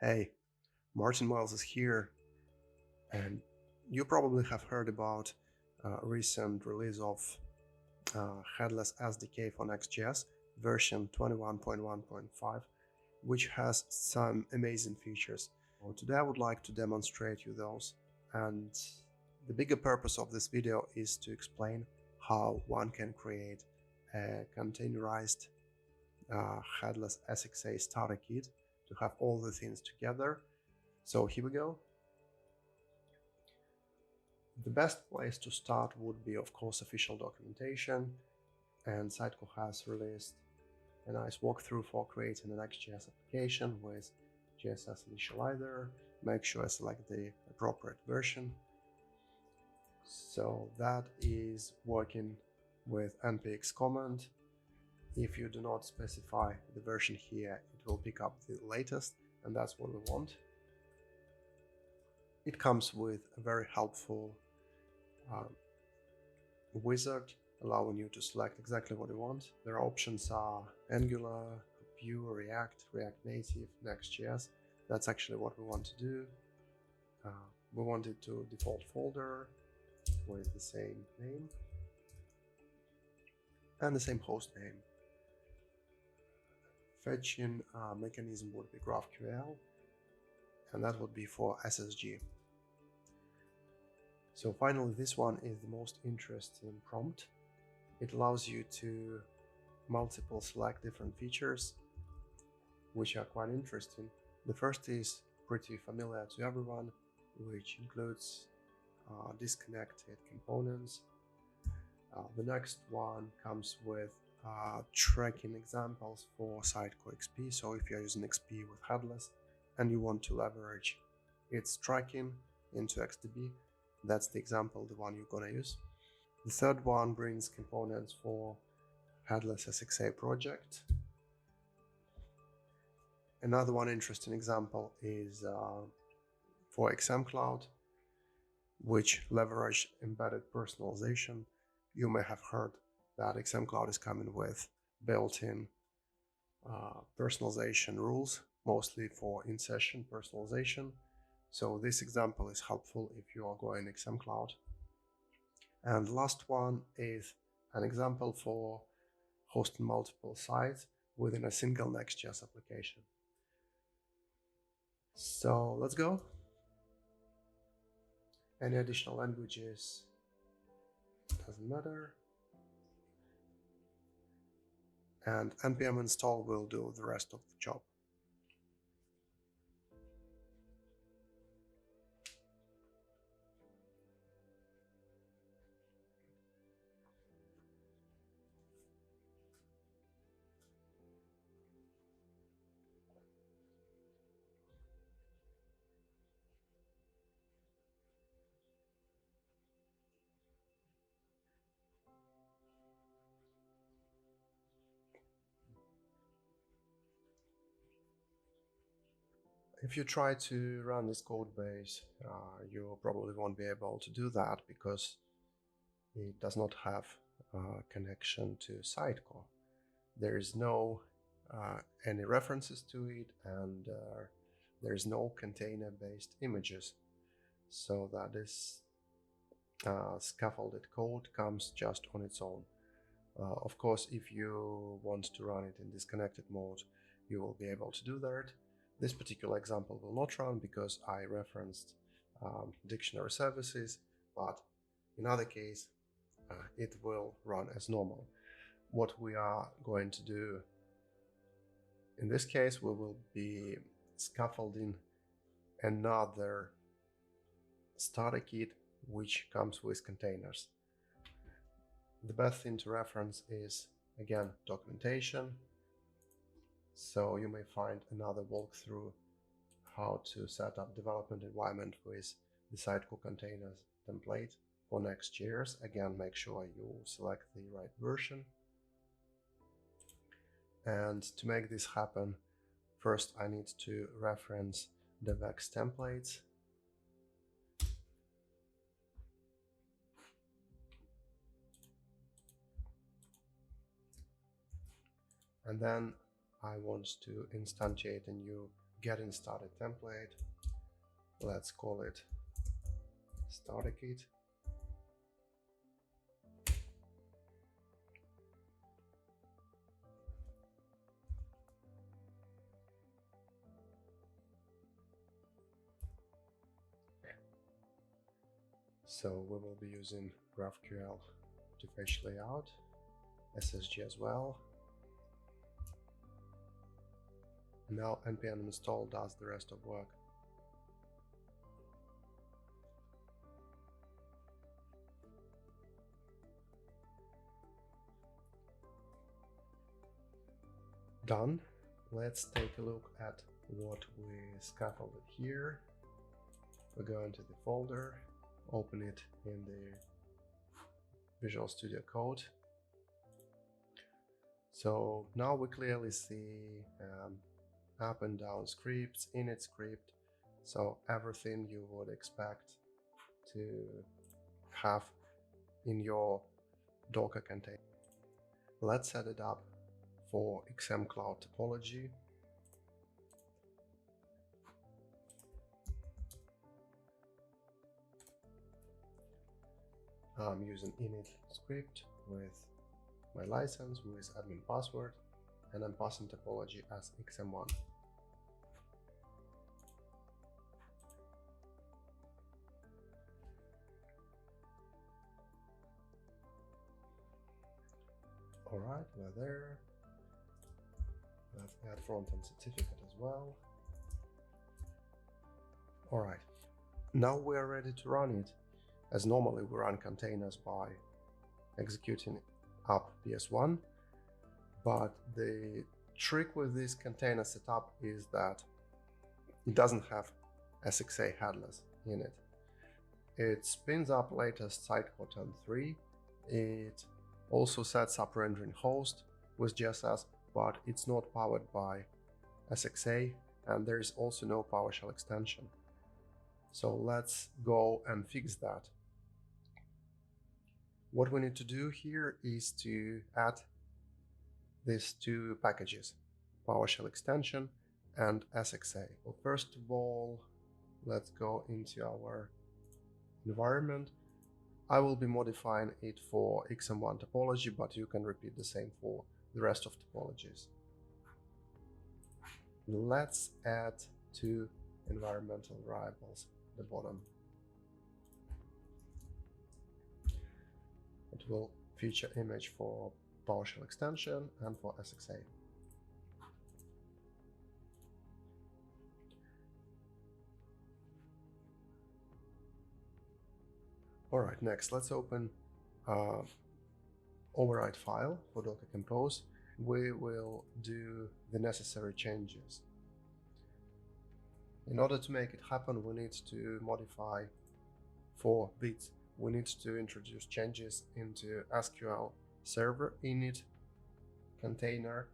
Hey, Martin Miles is here, and you probably have heard about recent release of Headless SDK for Next.js version 21.1.5, which has some amazing features. So today I would like to demonstrate you those, and the bigger purpose of this video is to explain how one can create a containerized headless SXA starter kit to have all the things together. So here we go. The best place to start would be, of course, official documentation, and Sitecore has released a nice walkthrough for creating an Next.js application with JSS initializer. Make sure I select the appropriate version. So that is working with npx command. If you do not specify the version here, it will pick up the latest, and that's what we want. It comes with a very helpful wizard allowing you to select exactly what you want. Their options are Angular, Vue, React, React Native, Next.js. That's actually what we want to do. We want it to default folder with the same name and the same host name. Fetching mechanism would be GraphQL, and that would be for SSG. So finally, this one is the most interesting prompt. It allows you to multiple select different features, which are quite interesting. The first is pretty familiar to everyone, which includes disconnected components. The next one comes with tracking examples for Sitecore XP. So if you're using XP with headless and you want to leverage its tracking into XDB, that's the example, the one you're gonna use. The third one brings components for Headless SXA project. Another one interesting example is for XM Cloud, which leverage embedded personalization. You may have heard that XM Cloud is coming with built-in personalization rules, mostly for in-session personalization. So this example is helpful if you are going XM Cloud. And the last one is an example for hosting multiple sites within a single Next.js application. So let's go. Any additional languages, doesn't matter. And npm install will do the rest of the job. If you try to run this code base, you probably won't be able to do that because it does not have a connection to Sitecore. There is no any references to it, and there is no container-based images. So that is scaffolded code comes just on its own. Of course, if you want to run it in disconnected mode, you will be able to do that. This particular example will not run because I referenced dictionary services, but in other case, it will run as normal. What we are going to do in this case, we will be scaffolding another starter kit which comes with containers. The best thing to reference is, again, documentation. So you may find another walkthrough how to set up development environment with the Sitecore containers template for Next.js. Again, make sure you select the right version. And to make this happen, first I need to reference the Vex templates. And then I want to instantiate a new getting started template. Let's call it StarterKit. So we will be using GraphQL to fetch layout, SSG as well. Now npm install does the rest of work. Done. Let's take a look at what we scaffolded here. We go into the folder, open it in the Visual Studio Code. So now we clearly see up and down scripts, init script, so everything you would expect to have in your Docker container. Let's set it up for XM Cloud topology. I'm using init script with my license with admin password, and I'm passing topology as XM1. Alright, we're there. Let's add front-end certificate as well. Alright, now we're ready to run it. As normally we run containers by executing up PS1, but the trick with this container setup is that it doesn't have SXA headless in it. It spins up latest Sitecore 10.3. It also sets up rendering host with JSS, but it's not powered by SXA, and there is also no PowerShell extension. So let's go and fix that. What we need to do here is to add these two packages, PowerShell extension and SXA. Well, first of all, let's go into our environment. I will be modifying it for XM1 topology, but you can repeat the same for the rest of topologies. Let's add two environmental variables at the bottom. It will feature image for PowerShell extension and for SXA. Alright, next let's open override file for Docker Compose. We will do the necessary changes. In order to make it happen, we need to modify 4 bits. We need to introduce changes into SQL Server init container,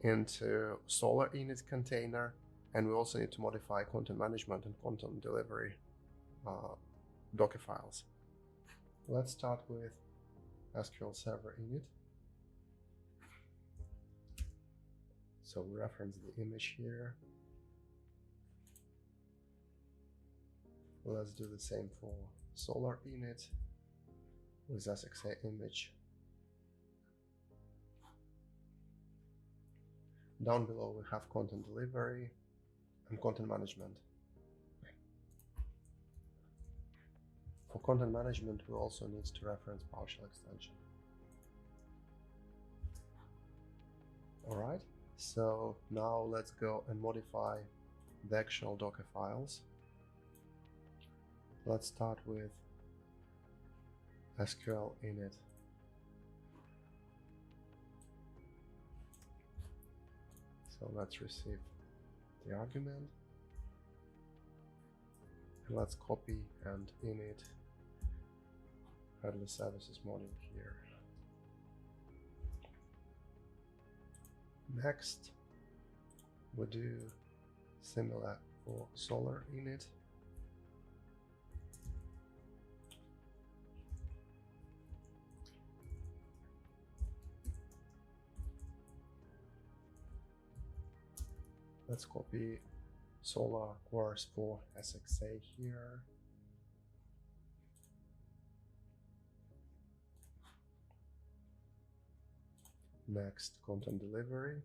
into Solar init container, and we also need to modify content management and content delivery Docker files. Let's start with SQL Server init. So we reference the image here. Let's do the same for Solar init with SXA image. Down below we have content delivery and content management. For content management, we also need to reference PowerShell extension. Alright, so now let's go and modify the actual Docker files. Let's start with SQL init. So let's receive the argument. And let's copy and init Headless Services module here. Next, we do similar for Solar init. Let's copy Solar course for SXA here. Next, content delivery.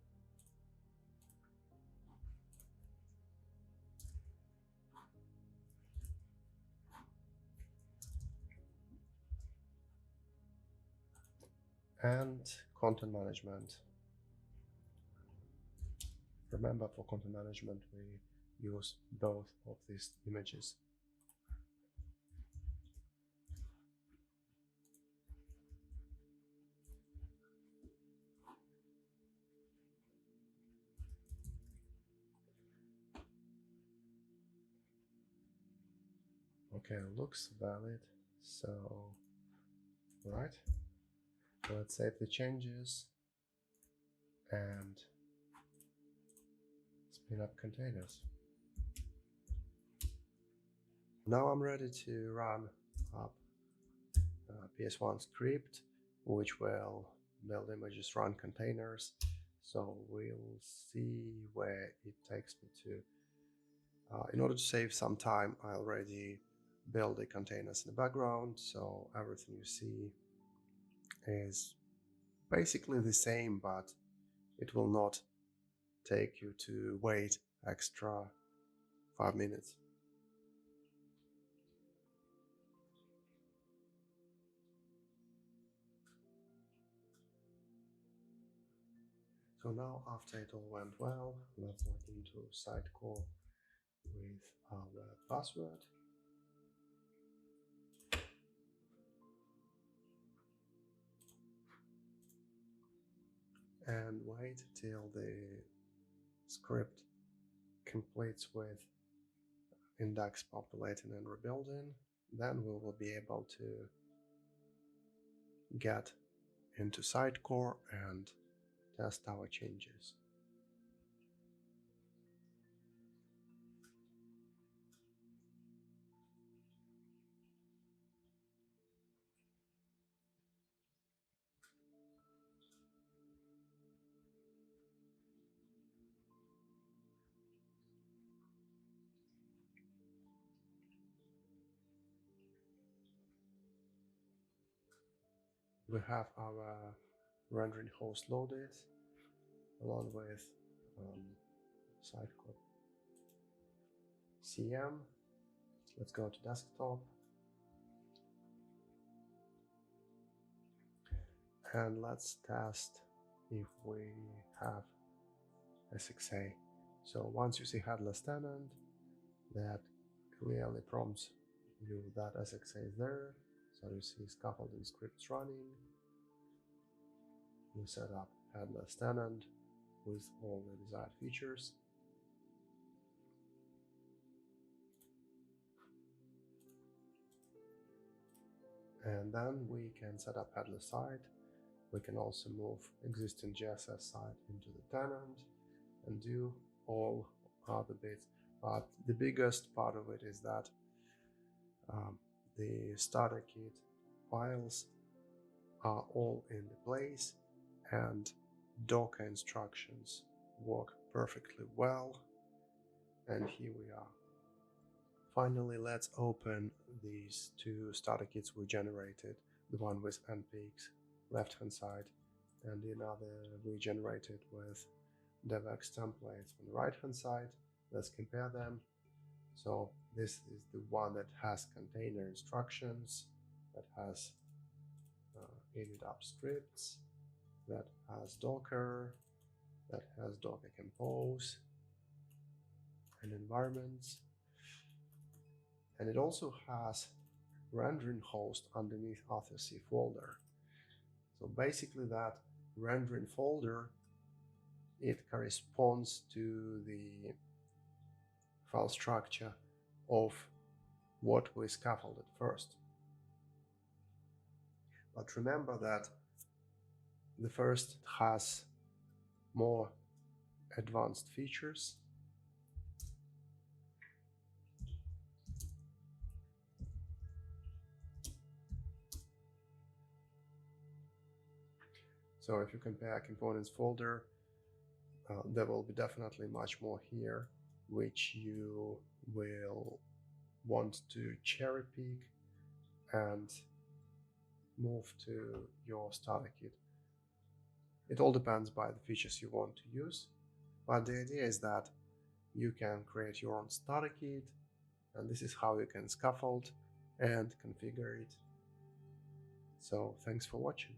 And content management. Remember, for content management, we use both of these images. Okay, looks valid. So, right. Let's save the changes and spin up containers. Now I'm ready to run up PS1 script, which will build images, run containers. So we'll see where it takes me to. In order to save some time, I already built the containers in the background, so everything you see is basically the same, but it will not take you to wait extra 5 minutes. So now, after it all went well, let's log into Sitecore with our password. And wait till the script completes with index populating and rebuilding. Then we will be able to get into Sitecore and test our changes. We have our rendering host loaded along with Sitecore CM. Let's go to desktop and let's test if we have SXA. So once you see headless tenant, that clearly prompts you that SXA is there. So you see scaffolding scripts running. You set up headless tenant with all the desired features. And then we can set up headless site. We can also move existing GSS site into the tenant and do all other bits. But the biggest part of it is that the StarterKit files are all in place and Docker instructions work perfectly well. And here we are. Finally, let's open these two StarterKits we generated, the one with npx left hand side and the other we generated with devx templates on the right hand side. Let's compare them. So this is the one that has container instructions, that has init up scripts, that has Docker, that has Docker Compose and environments. And it also has rendering host underneath author.c folder. So basically that rendering folder, it corresponds to the file structure of what we scaffolded first. But remember that the first has more advanced features. So if you compare components folder, There will be definitely much more here which you will want to cherry pick and move to your starter kit. It all depends by the features you want to use, but the idea is that you can create your own starter kit, and this is how you can scaffold and configure it. So thanks for watching.